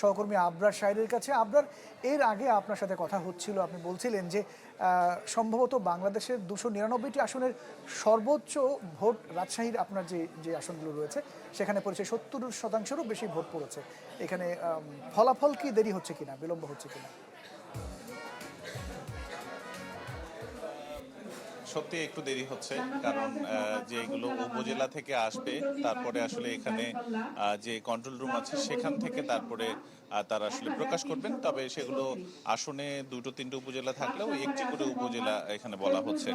সহকর্মী আবরার শাহেদের কাছে। আবরার, এর আগে আপনার সাথে কথা হচ্ছিল, আপনি বলছিলেন যে সম্ভবত বাংলাদেশের 299টি আসনের সর্বোচ্চ ভোট রাজশাহীর আপনার যে যে আসনগুলো রয়েছে সেখানে পড়েছে, 70%-রও বেশি ভোট পড়েছে এখানে। ফলাফল কি দেরি হচ্ছে কিনা, বিলম্ব হচ্ছে কিনা? সত্যি একটু দেরি হচ্ছে, কারণ যেগুলো উপজেলা থেকে আসবে তারপরে আসলে এখানে যে কন্ট্রোল রুম আছে সেখান থেকে তারপরে তারা আসলে প্রকাশ করবেন। তবে সেগুলো আসনে 2-3টে উপজেলা থাকলেও একটি করে উপজেলা এখানে বলা হচ্ছে।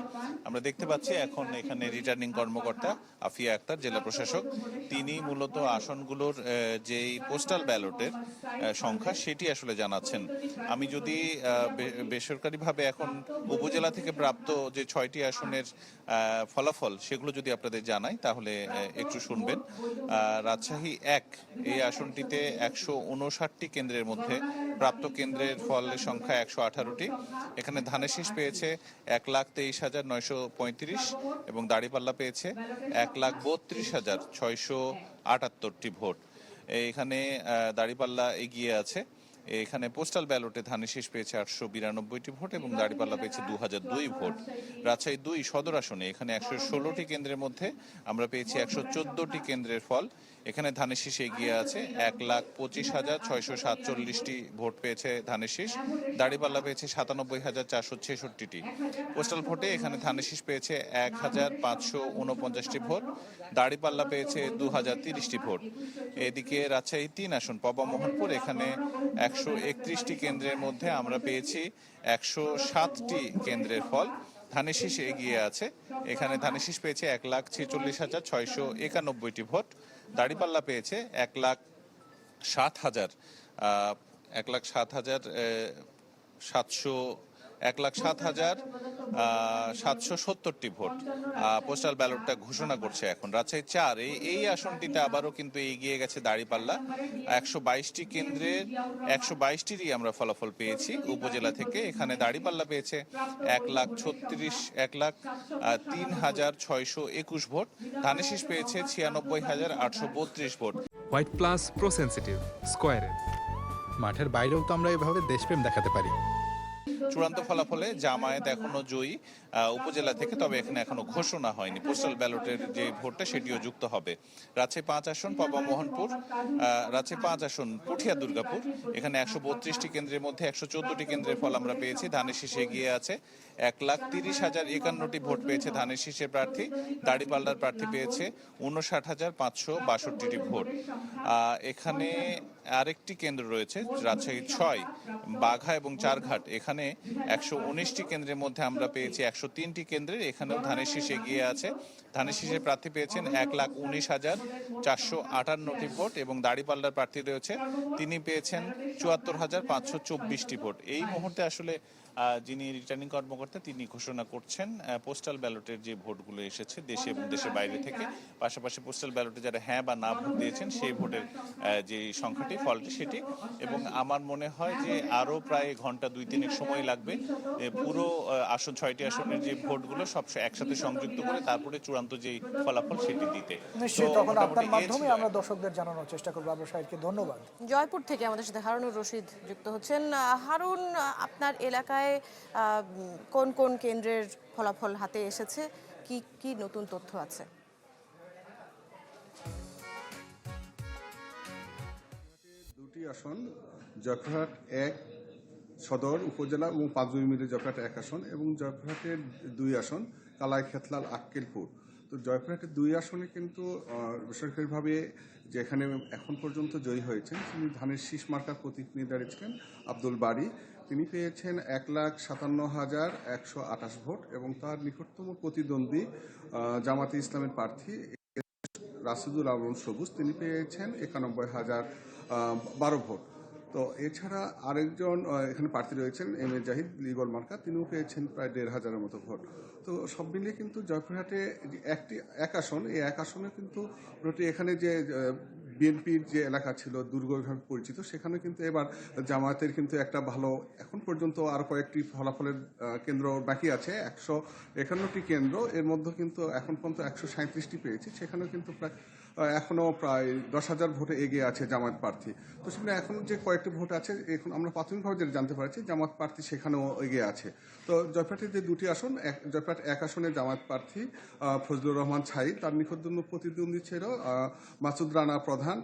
আমরা দেখতে পাচ্ছি এখন এখানে রিটার্নিং কর্মকর্তা আফিয়া আক্তার, জেলা প্রশাসক, তিনি মূলত আসনগুলোর যেই পোস্টাল ব্যালটের সংখ্যা সেটি আসলে জানাচ্ছেন। আমি যদি বেসরকারিভাবে এখন উপজেলা থেকে প্রাপ্ত যে 6টি আসনের ফলাফল সেগুলো যদি আপনাদের জানাই তাহলে একটু শুনবেন। রাজশাহী 1 এই আসনটিতে 159টি কেন্দ্রের মধ্যে প্রাপ্ত কেন্দ্রের ফলের সংখ্যা 118টি। এখানে ধানের শীষ পেয়েছে 1,23,935 এবং দাড়িপাল্লা পেয়েছে 1,32,678টি ভোট। এখানে দাড়িপাল্লা এগিয়ে আছে। এখানে পোস্টাল ব্যালটে ধানের শীষ পেয়েছে 892টি ভোট এবং দাড়িপাল্লা পেয়েছে 2002 ভোট। রাজশাহী 2 সদর আসনে এখানে 116টি কেন্দ্রের মধ্যে আমরা পেয়েছি 114টি কেন্দ্রের ফল। এখানে ধানের শীষ এগিয়ে আছে, 1,25,647টি ভোট পেয়েছে ধানের শীষ, দাড়িপাল্লা পেয়েছে 97,466টি। পোস্টাল ভোটে এখানে ধানের শীষ পেয়েছে 1,549টি ভোট, দাড়িপাল্লা পেয়েছে 2,030টি ভোট। এদিকে রাজশাহী 3 আসন পবা মোহনপুর, এখানে 131টি কেন্দ্রের মধ্যে আমরা পেয়েছি 107টি কেন্দ্রের ফল। ধানের শীষ এগিয়ে আছে, এখানে ধানের শীষ পেয়েছে 1,46,691টি ভোট, দাড়িপাল্লা পেয়েছে 1,07,770টি ভোট। পোস্টাল ব্যালটটা ঘোষণা করছে এখন। রাজশাহী 4 এই আসনটিতে আবারও কিন্তু এগিয়ে গেছে দাড়িপাল্লা। 122টি কেন্দ্রের 122টিরই আমরা ফলাফল পেয়েছি উপজেলা থেকে। এখানে দাড়িপাল্লা পেয়েছে 1,03,621 ভোট, ধানের শীষ পেয়েছে 96,832 ভোট। হোয়াইট প্লাস প্রো সেনসিটিভ স্কয়ারে মাঠের বাইরেও তো আমরা এভাবে দেশপ্রেম দেখাতে পারি। চূড়ান্ত ফলাফলে জামায়াত এখনো জয়ী উপজেলা থেকে, তবে এখানে এখনো ঘোষণা হয়নি। পোস্টাল ব্যালটের যে ভোটটা সেটিও যুক্ত হবে। রাজশাহী 5 আসন পবা মোহনপুর, রাজশাহী 5 আসন পুঠিয়া দুর্গাপুর, এখানে 132টি কেন্দ্রের মধ্যে 114টি কেন্দ্রের ফল আমরা পেয়েছি। ধানের শীষ এগিয়ে আছে, 1,30,051টি ভোট পেয়েছে ধানের শীষের প্রার্থী, দাড়িপাল্লার প্রার্থী পেয়েছে 59,562টি ভোট। এখানে আরেকটি কেন্দ্র রয়েছে রাজশাহী 6 বাঘা এবং চারঘাট, এখানে 119টি কেন্দ্রের মধ্যে আমরা পেয়েছি 103টি কেন্দ্রের, এখানেও ধানের শীষ এগিয়ে আছে। ধানের শীষের প্রার্থী পেয়েছেন 1,19,458টি ভোট এবং দাড়িপাল্লার প্রার্থী রয়েছে, তিনি পেয়েছেন 74,524টি ভোট। এই মুহূর্তে আসলে যিনি রিটার্নিং কর্মকর্তা তিনি ঘোষণা করছেন পোস্টাল ব্যালটের যে ভোটগুলো এসেছে দেশে এবং দেশের বাইরে থেকে, পাশাপাশি পোস্টাল ব্যালটে যারা হ্যাঁ বা না ভোট দিয়েছেন সেই ভোটের যে সংখ্যাটি ফলটি সেটি। এবং আমার মনে হয় যে আরও প্রায় ঘন্টা 2-3 সময় লাগবে পুরো আসন 6টি আসনের যে ভোটগুলো সব একসাথে সংযুক্ত করে তারপরে চূড়ান্ত যেই ফলাফল সেটি দিতে। নিশ্চয়ই তখন আপনার মাধ্যমে আমরা দর্শকদের জানানোর চেষ্টা করবো। আবরার শাহেদকে ধন্যবাদ। জয়পুর থেকে আমাদের সাথে হারুনুর রশিদ যুক্ত হচ্ছেন। হারুন, আপনার এলাকায় কোন কোন কেন্দ্রের ফলাফল হাতে এসেছে, কি কি নতুন তথ্য আছে? দুটি আসন জয়পুরহাট 1 সদর উপজেলা এবং 5 মিলে জয়পুরহাট 1 আসন এবং জয়পুরহাটের 2 আসন কালাই খেতলাল আক্কেলপুর। তো জয়পুরহাটের 2 আসনে কিন্তু বেসরকারিভাবে যেখানে এখন পর্যন্ত জয়ী হয়েছেন তিনি ধানের শীষ মার্কার প্রতীক নিয়ে দাঁড়িয়েছিলেন আব্দুল বারী, তিনি পেয়েছেন 1,57,128 ভোট এবং তার নিকটতম প্রতিদ্বন্দ্বী জামাতে ইসলামের প্রার্থী রাশিদুল আলম সবুজ, তিনি পেয়েছেন 91,012 ভোট। তো এছাড়া আরেকজন এখানে প্রার্থী রয়েছেন এম এ জাহিদ লিগল মার্কা, তিনিও পেয়েছেন প্রায় 1,500-এর মতো ভোট। তো সব মিলিয়ে কিন্তু জয়পুরহাটে এক আসন, এই এক আসনে কিন্তু এখানে যে বিএনপির যে এলাকা ছিল দুর্গভাবে পরিচিত, সেখানে কিন্তু এবার জামায়াতের কিন্তু একটা ভালো, এখন পর্যন্ত আরো কয়েকটি ফলাফলের কেন্দ্র বাকি আছে, 151টি কেন্দ্র, এর মধ্যে কিন্তু এখন পর্যন্ত 137টি পেয়েছে, সেখানেও কিন্তু প্রায় এখনো প্রায় 10,000 ভোটে এগিয়ে আছে জামায়াত প্রার্থী। তো সেখানে এখন যে কয়েকটি ভোট আছে, এখন আমরা প্রাথমিকভাবে যেটা জানতে পারছি জামায়াত প্রার্থী সেখানেও এগিয়ে আছে। তো জয়পুরহাটের যে দুটি আসন, জয়পুরহাট 1 আসনে জামায়াত প্রার্থী ফজলুর রহমান ছাই, তার নিকটতম প্রতিদ্বন্দ্বী ছিল মাসুদ রানা প্রধান,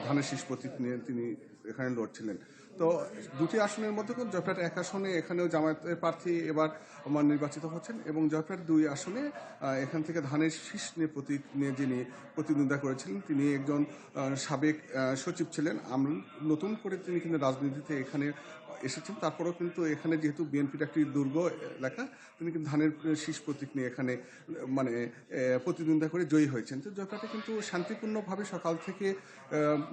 ধানের শীষ প্রতীক নিয়ে তিনি এখানে লড়ছিলেন। তো দুটি আসনের মধ্যে জয়পুরহাট 1 আসনে এখানেও জামায়াতের প্রার্থী এবার নির্বাচিত হচ্ছেন, এবং জয়পুরহাট 2 আসনে এখান থেকে ধানের শীষ নিয়ে প্রতীক নিয়ে যিনি প্রতিদ্বন্দ্বিতা করেছিলেন তিনি একজন সাবেক সচিব ছিলেন। নতুন করে তিনি কিন্তু রাজনীতিতে এখানে এসেছেন, তারপরেও কিন্তু এখানে যেহেতু বিএনপির একটি দুর্গ এলাকা, তিনি কিন্তু ধানের শীষ প্রতীক নিয়ে এখানে মানে প্রতিদ্বন্দ্বিতা করে জয়ী হয়েছেন। তো জয়পুরহাটে কিন্তু শান্তিপূর্ণভাবে সকাল থেকে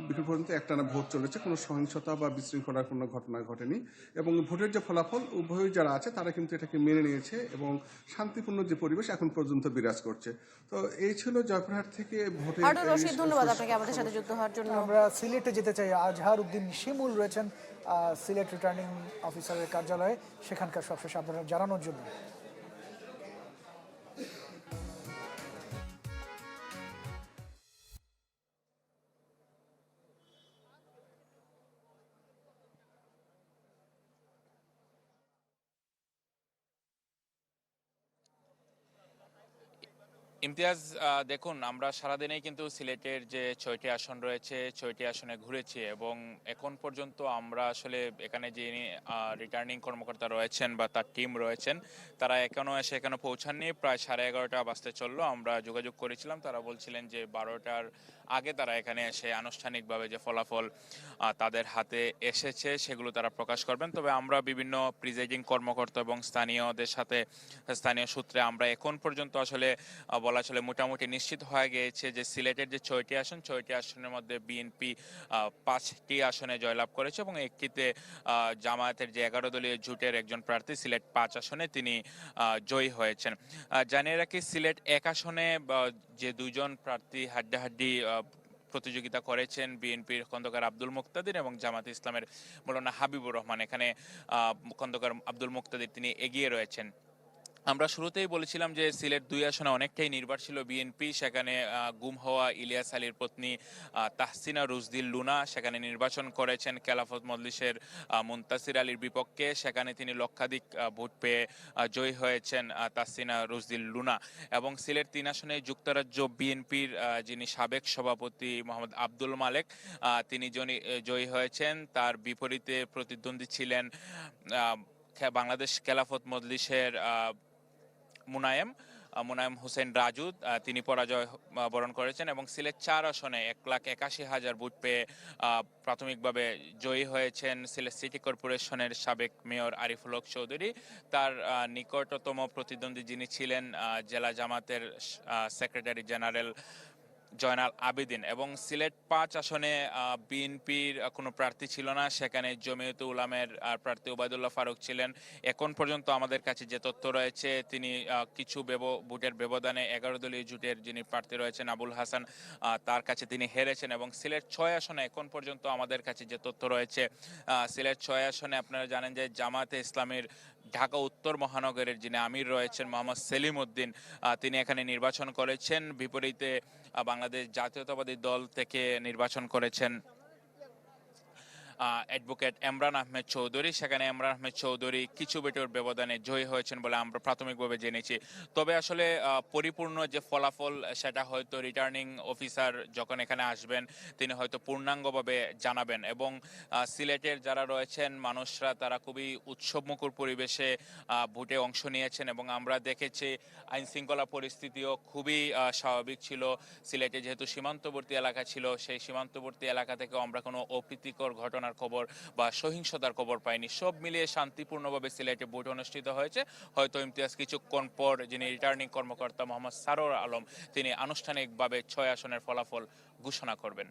বিকেল পর্যন্ত একটানা ভোট চলেছে, কোনো সহিংসতা বা বিশৃঙ্খলার কোনো ঘটনা ঘটেনি, এবং ভোটের যে ফলাফল উভয় যারা আছে তারা কিন্তু এটাকে মেনে নিয়েছে, এবং শান্তিপূর্ণ যে পরিবেশ এখন পর্যন্ত বিরাজ করছে। তো এই ছিল জয়পুরহাট থেকে ভোটের। হারুন রশিদ, ধন্যবাদ আপনাকে আমাদের সাথে যুক্ত হওয়ার জন্য। আমরা সিলেটে যেতে চাই। আজহার উদ্দিন শিমুল রয়েছেন সিলেট রিটার্নিং অফিসারের কার্যালয়ে, সেখানকার সবশেষ আপনারা জানানোর জন্য। ইমতিয়াজ, দেখুন আমরা সারাদিনেই কিন্তু সিলেটের যে 6টি আসন রয়েছে 6টি আসনে ঘুরেছি, এবং এখন পর্যন্ত আমরা আসলে এখানে যে রিটার্নিং কর্মকর্তা রয়েছেন বা তার টিম রয়েছেন তারা এখনো পৌঁছাননি। প্রায় 11:30 বাজতে চললো। আমরা যোগাযোগ করেছিলাম, তারা বলছিলেন যে 12টার আগে তারা এখানে এসে আনুষ্ঠানিকভাবে যে ফলাফল তাদের হাতে এসেছে সেগুলো তারা প্রকাশ করবেন। তবে আমরা বিভিন্ন প্রিজাইডিং কর্মকর্তা এবং স্থানীয় সূত্রে আমরা এখন পর্যন্ত আসলে বলা চলে মোটামুটি নিশ্চিত হয়ে গিয়েছে যে সিলেটের যে 6টি আসন 6টি আসনের মধ্যে বিএনপি 5টি আসনে জয়লাভ করেছে, এবং একটিতে জামায়াতের যে 11 দলীয় জোটের একজন প্রার্থী সিলেট 5 আসনে তিনি জয়ী হয়েছেন। জানিয়ে রাখি, সিলেট 1 আসনে যে দুইজন প্রার্থী হাড্ডাহাড্ডি প্রতিযোগিতা করেছেন, বিএনপির খন্দকার আব্দুল মুক্তাদির এবং জামায়াতে ইসলামের মৌলানা হাবিবুর রহমান, এখানে খন্দকার আব্দুল মুক্তাদির তিনি এগিয়ে রয়েছেন। আমরা শুরুতেই বলেছিলাম যে সিলেট 2 আসনে অনেকটাই নির্ভর ছিল বিএনপি। সেখানে গুম হওয়া ইলিয়াস আলীর পত্নী তাহসিনা রুজদিল লুনা সেখানে নির্বাচন করেছেন খেলাফত মজলিসের মুনতাসির আলীর বিপক্ষে। সেখানে তিনি লক্ষাধিক ভোট পেয়ে জয়ী হয়েছেন তাহসিনা রুজদিল লুনা। এবং সিলেট 3 আসনে যুক্তরাজ্য বিএনপির যিনি সাবেক সভাপতি মোহাম্মদ আব্দুল মালেক তিনি জয়ী হয়েছেন। তার বিপরীতে প্রতিদ্বন্দ্বী ছিলেন বাংলাদেশ খেলাফত মজলিসের মুনায়েম হোসেন রাজু, তিনি পরাজয় বরণ করেছেন। এবং সিলেট 4 আসনে 1,81,000 ভোট পেয়ে প্রাথমিকভাবে জয়ী হয়েছেন সিলেট সিটি কর্পোরেশনের সাবেক মেয়র আরিফুল হক চৌধুরী। তার নিকটতম প্রতিদ্বন্দ্বী যিনি ছিলেন জেলা জামাতের সেক্রেটারি জেনারেল জয়নাল আবেদিন। এবং সিলেট 5 আসনে বিএনপির কোনো প্রার্থী ছিল না, সেখানে জমিয়তে উলামের প্রার্থী ওবায়দুল্লাহ ফারুক ছিলেন। এখন পর্যন্ত আমাদের কাছে যে তথ্য রয়েছে তিনি কিছু ভোটের ব্যবধানে 11 দলীয় জোটের যিনি প্রার্থী রয়েছেন আবুল হাসান তার কাছে তিনি হেরেছেন। এবং সিলেট 6 আসনে এখন পর্যন্ত আমাদের কাছে যে তথ্য রয়েছে, সিলেট 6 আসনে আপনারা জানেন যে জামায়াতে ইসলামীর ঢাকা উত্তর মহানগরের যিনি আমির রয়েছেন মোহাম্মদ সেলিম উদ্দিন তিনি এখানে নির্বাচন করেছেন। বিপরীতে বাংলাদেশ জাতীয়তাবাদী দল থেকে নির্বাচন করেছেন অ্যাডভোকেট এমরান আহমেদ চৌধুরী। সেখানে এমরান আহমেদ চৌধুরী কিছু ভোটের ব্যবধানে জয়ী হয়েছেন বলে আমরা প্রাথমিকভাবে জেনেছি। তবে আসলে পরিপূর্ণ যে ফলাফল সেটা হয়তো রিটার্নিং অফিসার যখন এখানে আসবেন তিনি হয়তো পূর্ণাঙ্গভাবে জানাবেন। এবং সিলেটের যারা রয়েছেন মানুষরা তারা খুবই উৎসবমুখর পরিবেশে ভোটে অংশ নিয়েছেন, এবং আমরা দেখেছি আইন শৃঙ্খলা পরিস্থিতিও খুবই স্বাভাবিক ছিল। সিলেটে যেহেতু সীমান্তবর্তী এলাকা ছিল, সেই সীমান্তবর্তী এলাকা থেকে আমরা কোনো অপ্রীতিকর ঘটনার খবর বা সহিংসতার খবর পাইনি। সব মিলিয়ে শান্তিপূর্ণভাবে সিলেটে ভোট অনুষ্ঠিত হয়েছে। হয়তো ইমতিয়াজ কিছুক্ষণ পর যিনি রিটার্নিং কর্মকর্তা মোহাম্মদ সারোয়ার আলম তিনি আনুষ্ঠানিকভাবে 6 আসনের ফলাফল ঘোষণা করবেন।